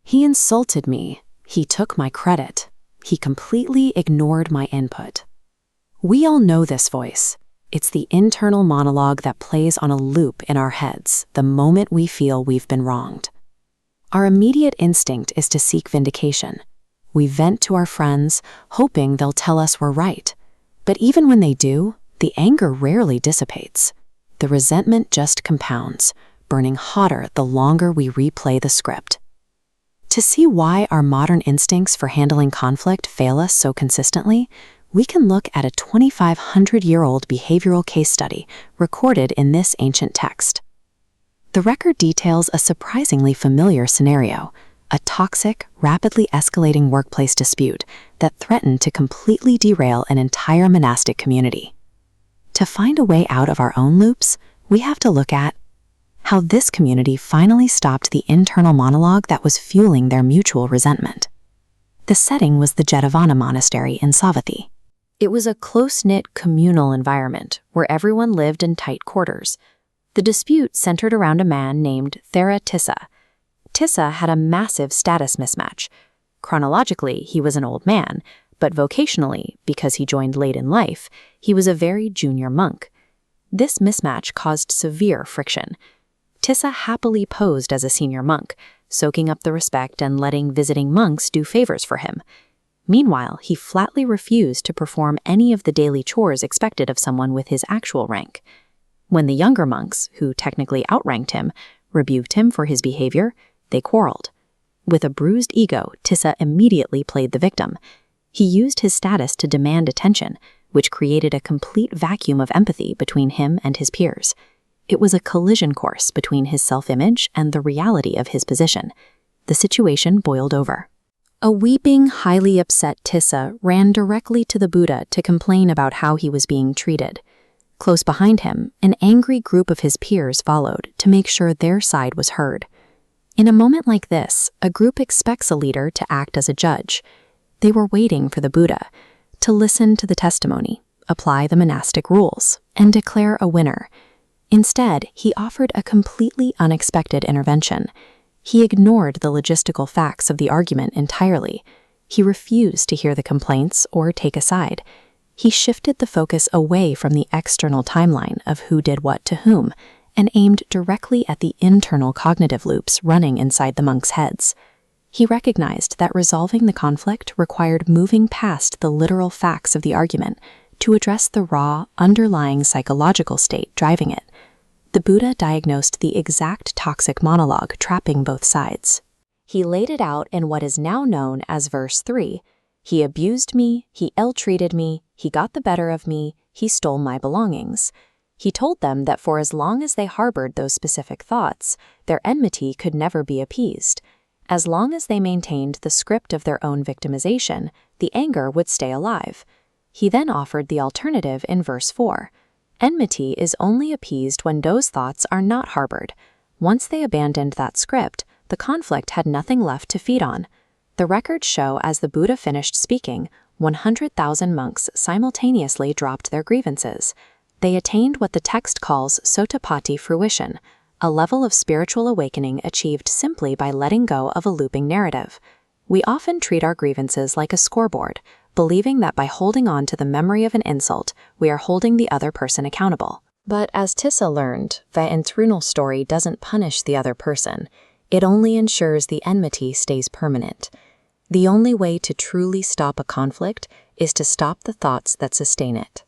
He insulted me. He took my credit. He completely ignored my input. We all know this voice. It's the internal monologue that plays on a loop in our heads the moment we feel we've been wronged. Our immediate instinct is to seek vindication. We vent to our friends, hoping they'll tell us we're right. But even when they do, the anger rarely dissipates. The resentment just compounds, burning hotter the longer we replay the script. To see why our modern instincts for handling conflict fail us so consistently, we can look at a 2,500-year-old behavioral case study recorded in this ancient text. The record details a surprisingly familiar scenario, a toxic, rapidly escalating workplace dispute that threatened to completely derail an entire monastic community. To find a way out of our own loops, we have to look at how this community finally stopped the internal monologue that was fueling their mutual resentment. The setting was the Jetavana monastery in Savatthi. It was a close-knit communal environment where everyone lived in tight quarters. The dispute centered around a man named Thera Tissa. Tissa had a massive status mismatch. Chronologically, he was an old man, but vocationally, because he joined late in life, he was a very junior monk. This mismatch caused severe friction. Tissa happily posed as a senior monk, soaking up the respect and letting visiting monks do favors for him. Meanwhile, he flatly refused to perform any of the daily chores expected of someone with his actual rank. When the younger monks, who technically outranked him, rebuked him for his behavior, they quarreled. With a bruised ego, Tissa immediately played the victim. He used his status to demand attention, which created a complete vacuum of empathy between him and his peers. It was a collision course between his self-image and the reality of his position. The situation boiled over. A weeping, highly upset Tissa ran directly to the Buddha to complain about how he was being treated. Close behind him, an angry group of his peers followed to make sure their side was heard. In a moment like this, a group expects a leader to act as a judge. They were waiting for the Buddha to listen to the testimony, apply the monastic rules, and declare a winner. Instead, he offered a completely unexpected intervention. He ignored the logistical facts of the argument entirely. He refused to hear the complaints or take a side. He shifted the focus away from the external timeline of who did what to whom and aimed directly at the internal cognitive loops running inside the monks' heads. He recognized that resolving the conflict required moving past the literal facts of the argument to address the raw, underlying psychological state driving it. The Buddha diagnosed the exact toxic monologue trapping both sides. He laid it out in what is now known as verse 3. He abused me, he ill-treated me, he got the better of me, he stole my belongings. He told them that for as long as they harbored those specific thoughts, their enmity could never be appeased. As long as they maintained the script of their own victimization, the anger would stay alive. He then offered the alternative in verse 4. Enmity is only appeased when those thoughts are not harbored. Once they abandoned that script, the conflict had nothing left to feed on. The records show as the Buddha finished speaking, 100,000 monks simultaneously dropped their grievances. They attained what the text calls sotappatti fruition, a level of spiritual awakening achieved simply by letting go of a looping narrative. We often treat our grievances like a scoreboard, believing that by holding on to the memory of an insult, we are holding the other person accountable. But as Tissa learned, the internal story doesn't punish the other person. It only ensures the enmity stays permanent. The only way to truly stop a conflict is to stop the thoughts that sustain it.